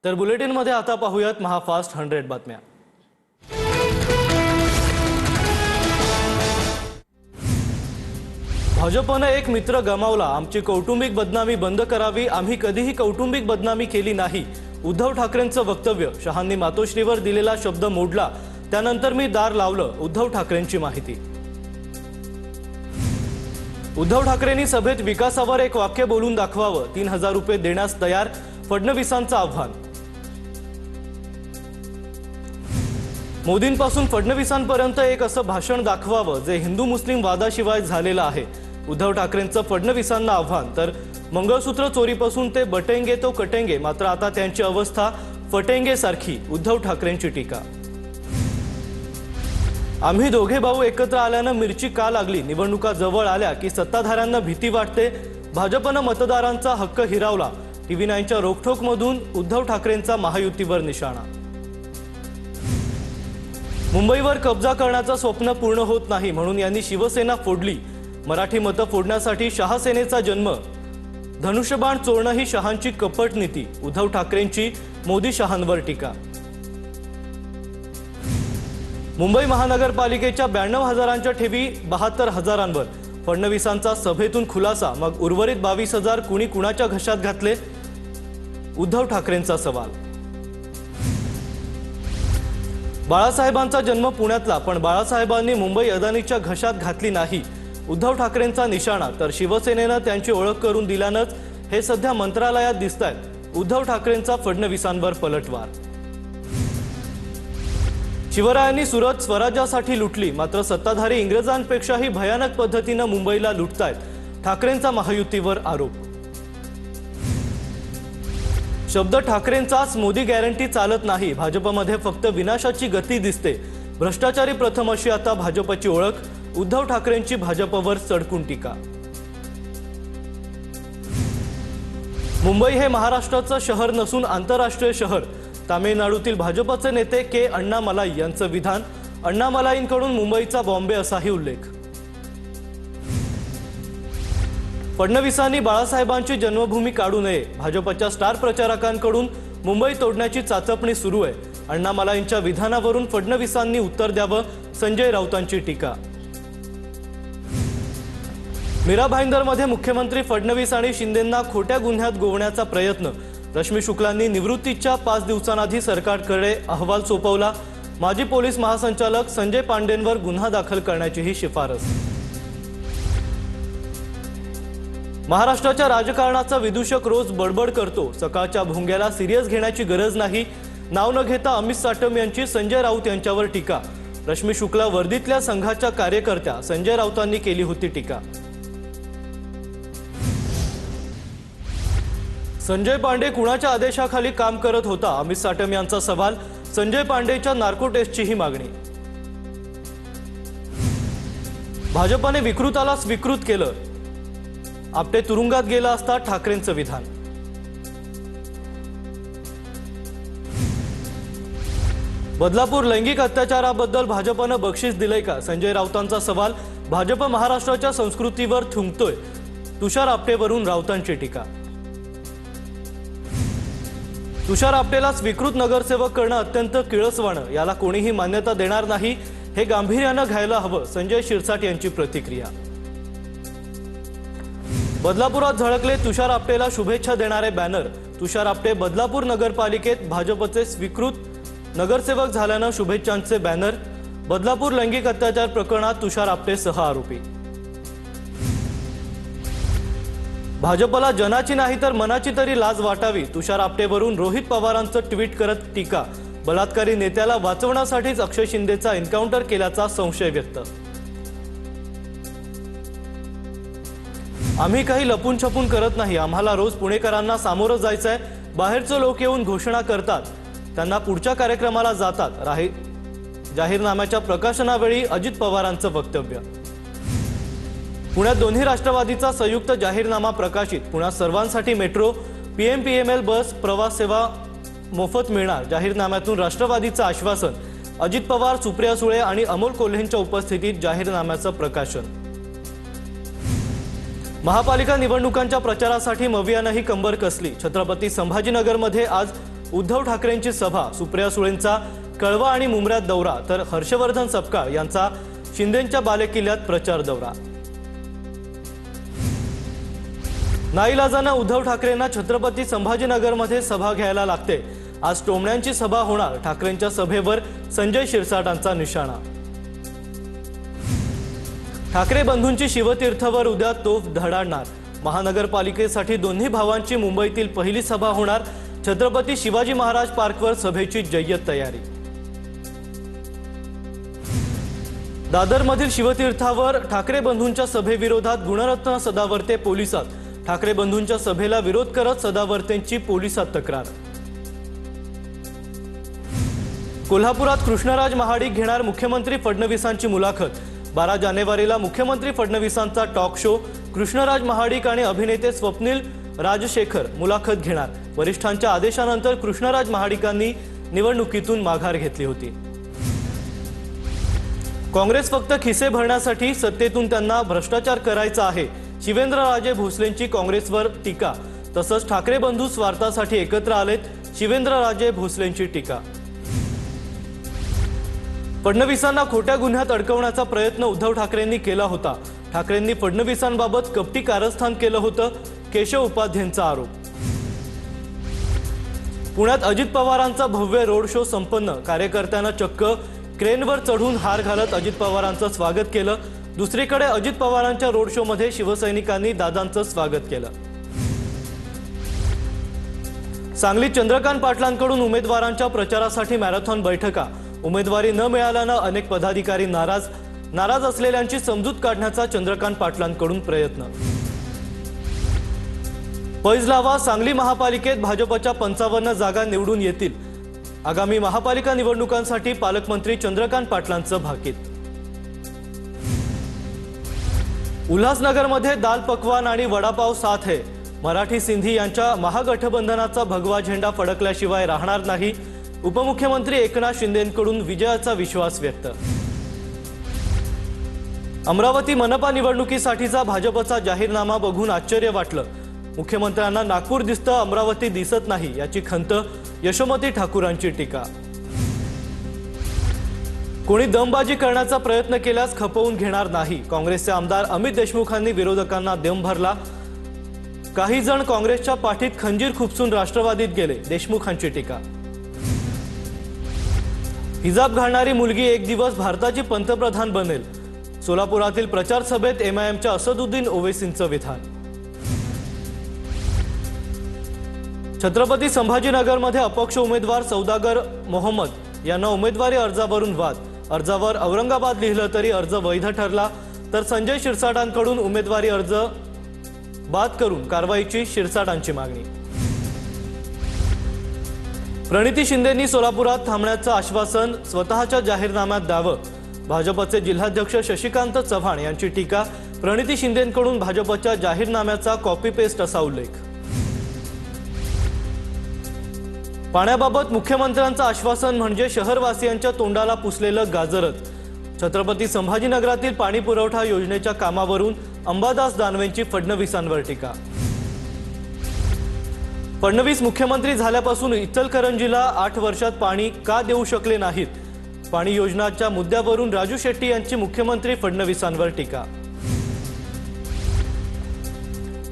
तर बुलेटिनमध्ये आता पाहूयात महाफास्ट 100 बातम्या। भाजपने एक मित्र गमावला, आमची कौटुंबिक बदनामी बंद करावी, आम्ही कधीही कौटुंबिक बदनामी केली नाही। उद्धव ठाकरेंचं वक्तव्य, शहांनी मातोश्रीवर दिलेला शब्द मोडला, त्यानंतर मी दार लावलं, उद्धव ठाकरेंची माहिती। उद्धव ठाकरेंनी सभेत विकासावर एक वाक्य बोलून दाखवावं, 3000 रुपये देण्यास तयार, फडणवीसांचं आव्हान। मोदींपासून फडणवीसांपर्यंत एक असं भाषण दाखवावं जे हिंदू मुस्लिम वादाशिवाय झालेलं आहे, उद्धव ठाकरेंचं फडणवीसांना आव्हान। तर मंगळसूत्र चोरीपासून ते बटेंगे तो कटेंगे, मात्र आता त्यांची अवस्था फटेंगे सारखी, उद्धव ठाकरेंची टीका। आम्ही दोघे भाऊ एकत्र आल्यानं मिरची का लागली, निवडणुका जवळ आल्या की सत्ताधाऱ्यांना भीती वाटते, भाजपनं मतदारांचा हक्क हिरावला, TV9च्या रोखठोकमधून उद्धव ठाकरेंचा महायुतीवर निशाणा। मुंबईवर कब्जा करण्याचं स्वप्न पूर्ण होत नाही म्हणून यांनी शिवसेना फोडली, मराठी मतं फोडण्यासाठी शहासेनेचा जन्म, धनुष्यबाण चोरणं ही शहांची कपट नीती, उद्धव ठाकरेंची मोदी शहांवर टीका। मुंबई महानगरपालिकेच्या 92,000च्या ठेवी 72,000वर, फडणवीसांचा सभेतून खुलासा, मग उर्वरित 22,000 कुणी कुणाच्या घशात घातले, उद्धव ठाकरेंचा सवाल। बाळासाहेबांचा जन्म पुण्यातला, पण बाळासाहेबांनी मुंबई अदानीच्या घशात घातली नाही, उद्धव ठाकरेंचा निशाणा। तर शिवसेनेनं त्यांची ओळख करून दिल्यानंच हे सध्या मंत्रालयात दिसतायत, उद्धव ठाकरेंचा फडणवीसांवर पलटवार। शिवरायांनी सुरत स्वराज्यासाठी लुटली, मात्र सत्ताधारी इंग्रजांपेक्षाही भयानक पद्धतीनं मुंबईला लुटतायत, ठाकरेंचा महायुतीवर आरोप। शब्द ठाकरेंचाच, मोदी गॅरंटी चालत नाही, भाजपमध्ये फक्त विनाशाची गती दिसते, भ्रष्टाचारी प्रथम अशी आता भाजपची ओळख, उद्धव ठाकरेंची भाजपवर सडकून टीका। मुंबई हे महाराष्ट्राचं शहर नसून आंतरराष्ट्रीय शहर, तामिळनाडूतील भाजपचे नेते के अण्णामलाई यांचं विधान, अण्णामलाईंकडून मुंबईचा बॉम्बे असाही उल्लेख। फडणवीसांनी बाळासाहेबांची जन्मभूमी काढू नये, भाजपच्या स्टार प्रचारकांकडून मुंबई तोडण्याची चाचपणी सुरू आहे, अण्णामलाईंच्या विधानावरून फडणवीसांनी उत्तर द्यावं, संजय राऊतांची टीका। मीरा भाईंदरमध्ये मुख्यमंत्री फडणवीस आणि शिंदेंना खोट्या गुन्ह्यात गोवण्याचा प्रयत्न, रश्मी शुक्लांनी निवृत्तीच्या 5 दिवसांआधी सरकारकडे अहवाल सोपवला, माजी पोलीस महासंचालक संजय पांडेंवर गुन्हा दाखल करण्याचीही शिफारस। महाराष्ट्राच्या राजकारणाचा विदूषक रोज बडबड करतो, सकाळच्या भोंग्याला सिरियस घेण्याची गरज नाही, नाव न घेता अमित साटम यांची संजय राऊत यांच्यावर टीका, रश्मी शुक्ला वर्दीतल्या संघाच्या कार्यकर्त्या, संजय राऊतांनी केली होती टीका। संजय पांडे कुणाच्या आदेशाखाली काम करत होता, अमित साटम यांचा सवाल, संजय पांडेच्या नार्को टेस्टचीही मागणी। भाजपने विकृताला स्वीकृत केलं, आपटे तुरुंगात गेला असता ठाकरेंचं विधान। बदलापूर लैंगिक अत्याचाराबद्दल भाजपनं बक्षीस दिलंय का, संजय राऊतांचा सवाल, भाजप महाराष्ट्राच्या संस्कृतीवर थुंकतोय, तुषार आपटेवरून राऊतांची टीका। तुषार आपटेला स्वीकृत नगरसेवक करणं अत्यंत किळसवाणं, याला कोणीही मान्यता देणार नाही, हे गांभीर्यानं घ्यायला हवं, संजय शिरसाट यांची प्रतिक्रिया। बदलापुरात झळकले तुषार आपटेला शुभेच्छा देणारे बॅनर, तुषार आपटे बदलापूर नगरपालिकेत भाजपचे स्वीकृत नगरसेवक झाल्यानं शुभेच्छांचे बॅनर, बदलापूर लैंगिक अत्याचार प्रकरणात तुषार आपटे सह आरोपी। भाजपला जनाची नाही तर मनाची तरी लाज वाटावी, तुषार आपटेवरून रोहित पवारांचं ट्विट करत टीका, बलात्कारी नेत्याला वाचवण्यासाठीच अक्षय शिंदेचा एन्काउंटर केल्याचा संशय व्यक्त। आम्ही काही लपून छपून करत नाही, आम्हाला रोज पुणेकरांना सामोरं जायचंय, बाहेरचे लोक येऊन घोषणा करतात, त्यांना पुढच्या कार्यक्रमाला जातात, जाहीरनाम्याच्या प्रकाशनावेळी अजित पवारांचं वक्तव्य। पुण्यात दोन्ही राष्ट्रवादीचा संयुक्त जाहीरनामा प्रकाशित, पुण्यात सर्वांसाठी मेट्रो, PMPML बस प्रवास सेवा मोफत मिळणार, जाहीरनाम्यातून राष्ट्रवादीचं आश्वासन, अजित पवार, सुप्रिया सुळे आणि अमोल कोल्हेंच्या उपस्थितीत जाहीरनाम्याचं प्रकाशन। महापालिका निवडणुकांच्या प्रचारासाठी मवियानंही कंबर कसली, छत्रपती संभाजीनगरमध्ये आज उद्धव ठाकरेंची सभा, सुप्रिया सुळेंचा कळवा आणि मुंब्र्यात दौरा, तर हर्षवर्धन सपकाळ यांचा शिंदेंच्या बालेकिल्ल्यात प्रचार दौरा। नाईलाजानं उद्धव ठाकरेंना छत्रपती संभाजीनगरमध्ये सभा घ्यायला लागते। आज टोमण्यांची सभा होणार, ठाकरेंच्या सभेवर संजय शिरसाटांचा निशाणा। ठाकरे बंधूंची शिवतीर्थवर उद्या तोफ धडाडणार, महानगरपालिकेसाठी दोन्ही भावांची मुंबईतील पहिली सभा होणार। छत्रपती शिवाजी महाराज पार्कवर सभेची जय्यत तयारी। दादरमधील शिवतीर्थावर ठाकरे बंधूंच्या सभेविरोधात गुणरत्न सदावर्ते पोलिसात, ठाकरे बंधूंच्या सभेला विरोध करत सदावर्तेंची पोलिसात तक्रार। कोल्हापुरात कृष्णराज महाडिक घेणार मुख्यमंत्री फडणवीसांची मुलाखत, 12 जानेवारीला मुख्यमंत्री फडणवीसांचा टॉक शो, कृष्णराज महाडिक आणि अभिनेते स्वप्नील राजशेखर मुलाखत घेणार। वरिष्ठांच्या आदेशानंतर कृष्णराज महाडिकांनी निवडणुकीतून माघार घेतली होती। काँग्रेस फक्त खिसे भरण्यासाठी, सत्तेतून त्यांना भ्रष्टाचार करायचा आहे, शिवेंद्रराजे भोसलेंची काँग्रेसवर टीका। तसंच ठाकरे बंधू स्वार्थासाठी एकत्र आलेत, शिवेंद्रराजे भोसलेंची टीका। फडणवीसांना खोट्या गुन्ह्यात अडकवण्याचा प्रयत्न उद्धव ठाकरेंनी केला होता। ठाकरेंनी फडणवीसांबाबत कपटी कारस्थान केलं होतं, केशव उपाध्यायांचा आरोप। पुण्यात अजित पवारांचा भव्य रोड शो संपन्न, कार्यकर्त्यांना चक्क क्रेनवर चढून हार घालत अजित पवारांचं स्वागत केलं। दुसरीकडे अजित पवारांच्या रोड शो मध्ये शिवसैनिकांनी दादांचं स्वागत केलं। सांगलीत चंद्रकांत पाटलांकडून उमेदवारांच्या प्रचारासाठी मॅरेथॉन बैठका, उमेदवारी न मिळाल्यानं अनेक पदाधिकारी नाराज असलेल्यांची समजूत काढण्याचा चंद्रकांत पाटलांकडून प्रयत्न। पैज लावा, सांगली महापालिकेत भाजपच्या 55 जागा निवडून येतील। आगामी महापालिका निवडणुकांसाठी पालकमंत्री चंद्रकांत पाटलांचं भाकीत। उल्हासनगरमध्ये दाल पकवान आणि वडापाव साथ है, मराठी सिंधी यांच्या महागठबंधनाचा भगवा झेंडा फडकल्याशिवाय राहणार नाही, उपमुख्यमंत्री एकनाथ शिंदेंकडून विजयाचा विश्वास व्यक्त। अमरावती मनपा निवडणुकीसाठीचा भाजपचा जाहीरनामा बघून आश्चर्य वाटलं, मुख्यमंत्र्यांना नागपूर दिसतं, अमरावती दिसत नाही, याची खंत, यशोमती ठाकूरांची टीका। कोणी दमबाजी करण्याचा प्रयत्न केल्यास खपवून घेणार नाही, काँग्रेसचे आमदार अमित देशमुखांनी विरोधकांना दम भरला। काही जण काँग्रेसच्या पाठीत खंजीर खुपसून राष्ट्रवादीत गेले, देशमुखांची टीका। हिजाब घालणारी मुलगी एक दिवस भारताची पंतप्रधान बनेल, सोलापुरातील प्रचार सभेत एमआयएमच्या असदुद्दीन ओवैसींचं विधान। छत्रपती संभाजीनगरमध्ये अपक्ष उमेदवार सौदागर मोहम्मद यांना उमेदवारी अर्जावरून वाद, अर्जावर औरंगाबाद लिहिलं तरी अर्ज वैध ठरला, तर संजय शिरसाटांकडून उमेदवारी अर्ज बाद करून कारवाईची शिरसाटांची मागणी। प्रणिती शिंदेंनी सोलापुरात थांबण्याचं आश्वासन स्वतःच्या जाहीरनाम्यात द्यावं, भाजपचे जिल्हाध्यक्ष शशिकांत चव्हाण यांची टीका, प्रणिती शिंदेंकडून भाजपच्या जाहीरनाम्याचा कॉपी पेस्ट असा उल्लेख। पाण्याबाबत मुख्यमंत्र्यांचं आश्वासन म्हणजे शहरवासियांच्या तोंडाला पुसलेलं गाजरच, छत्रपती संभाजीनगरातील पाणी पुरवठा योजनेच्या कामावरून अंबादास दानवेंची फडणवीसांवर टीका। फडणवीस मुख्यमंत्री झाल्यापासून इचलकरंजीला 8 वर्षात पाणी का देऊ शकले नाहीत, पाणी योजनाच्या मुद्द्यावरून राजू शेट्टी यांची मुख्यमंत्री फडणवीसांवर टीका।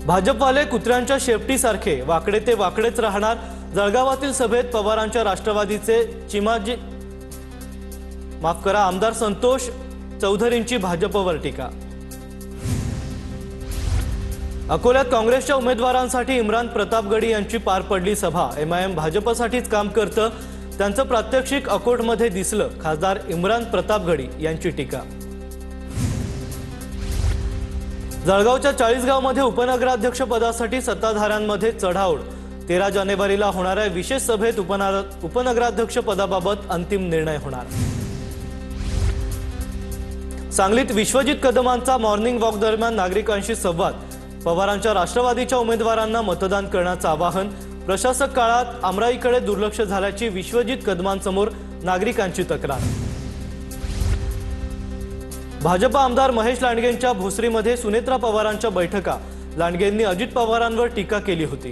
भाजपवाले कुत्र्यांच्या शेपटीसारखे वाकडे ते वाकडेच राहणार, जळगावातील सभेत पवारांच्या राष्ट्रवादीचे आमदार संतोष चौधरींची भाजपवर टीका। अकोल्यात काँग्रेसच्या उमेदवारांसाठी इम्रान प्रतापगडी यांची पार पडली सभा, एमआयएम भाजपसाठीच काम करतं, त्यांचं प्रात्यक्षिक अकोटमध्ये दिसलं, खासदार इम्रान प्रतापगडी यांची टीका। जळगावच्या 40गावमध्ये उपनगराध्यक्ष पदासाठी सत्ताधाऱ्यांमध्ये चढाओढ, 13 जानेवारीला होणाऱ्या विशेष सभेत उपनगराध्यक्ष पदाबाबत अंतिम निर्णय होणार। सांगलीत विश्वजित कदमांचा मॉर्निंग वॉक दरम्यान नागरिकांशी संवाद, पवारांच्या राष्ट्रवादीच्या उमेदवारांना मतदान करण्याचं आवाहन, प्रशासक काळात आमराईकडे दुर्लक्ष झाल्याची विश्वजित कदमांसमोर नागरिकांची तक्रार। भाजपा आमदार महेश लांडगेंच्या भोसरीमध्ये सुनेत्रा पवारांच्या बैठका, लांडगेंनी अजित पवारांवर टीका केली होती।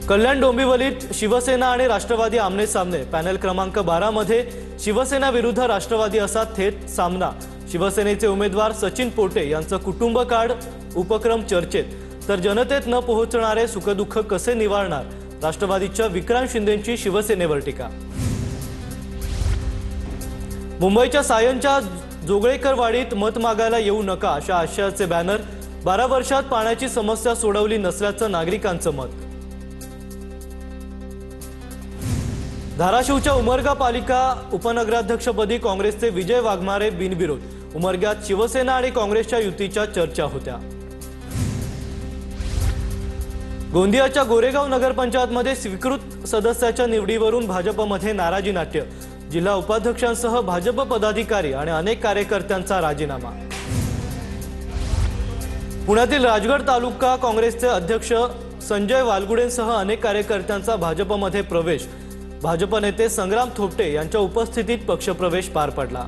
कल्याण डोंबिवलीत शिवसेना आणि राष्ट्रवादी आमने सामने। पॅनल क्रमांक 12 मध्ये शिवसेना विरुद्ध राष्ट्रवादी असा थेट सामना। शिवसेनेचे उमेदवार सचिन पोटे यांचं कुटुंब कार्ड उपक्रम चर्चेत, तर जनतेत न पोहोचणारे सुखदुःख कसे निवारणार, राष्ट्रवादीच्या विक्रांत शिंदेंची शिवसेनेवर टीका। मुंबईच्या सायनच्या जोगळेकरवाडीत मत मागायला येऊ नका अशा आशयाचे बॅनर। 12 वर्षात पाण्याची समस्या सोडवली नसल्याचं नागरिकांचं मत। धाराशिवच्या उमरगा पालिका उपनगराध्यक्षपदी काँग्रेसचे विजय वाघमारे बिनविरोध। उमरग्यात शिवसेना आणि काँग्रेसच्या युतीच्या चर्चा होत्या। गोंदियाच्या गोरेगाव नगरपंचायतमध्ये स्वीकृत सदस्याच्या निवडीवरून भाजपमध्ये नाराजी नाट्य। जिल्हा उपाध्यक्षांसह भाजप पदाधिकारी आणि अनेक कार्यकर्त्यांचा राजीनामा। पुण्यातील राजगड तालुका काँग्रेसचे अध्यक्ष संजय वालगुडेंसह अनेक कार्यकर्त्यांचा भाजपमध्ये प्रवेश। भाजप नेते संग्राम थोपटे यांच्या उपस्थितीत पक्षप्रवेश पार पडला।